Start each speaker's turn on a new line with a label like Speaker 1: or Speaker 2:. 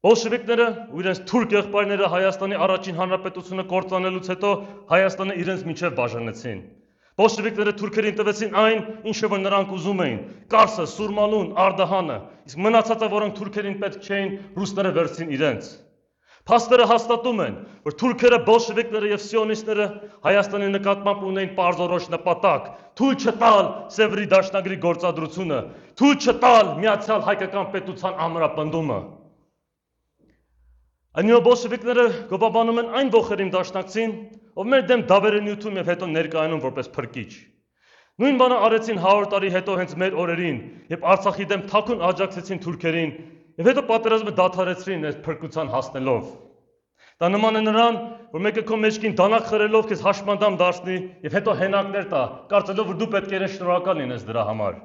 Speaker 1: Բոլշևիկները ու իրենց թուրք եղբայրները Հայաստանի առաջին հանրապետությունը կործանելուց հետո Հայաստանը իրենց միջև բաժանեցին։ Բոլշևիկները թուրքերին տվեցին այն, ինչը որ նրանք ուզում էին՝ Կարսը, Սուրմալուն, Արդահանը, իսկ մնացածը, որոնք թուրքերին պետք չէին, ռուսները վերցին իրենց։ Փաստերը հաստատում են, որ թուրքերը, բոլշևիկները եւ սիոնիստները Հայաստանի նկատմամբ ունեին պարզորոշ նպատակ՝ թույլ չտալ Սևրի դաշնագրի գործադրությունը, թույլ չտալ միացյալ հայկական պետության ամրապնդումը։ Այնուհետև բոլշևիկները գովաբանում են այն ոխերիմ դաշնակցին, ով մեր դեմ դավեր է նյութում եւ հետո ներկայանում որպես փրկիչ։ Նույն բանը արեցին 100 տարի հետո հենց մեր օրերին, երբ Արցախի դեմ թաքուն աջակցեցին թուրքերին եւ հետո պատերազմը դադարեցրին այս փրկության հասնելով։ Դա նման է նրան, որ մեկը քո մեջքին դանակ խրելով քեզ հաշմանդամ դարձնի եւ հետո հենակներ տա, կարծելով որ դու պետք է շնորհակալ լինես դրա համար։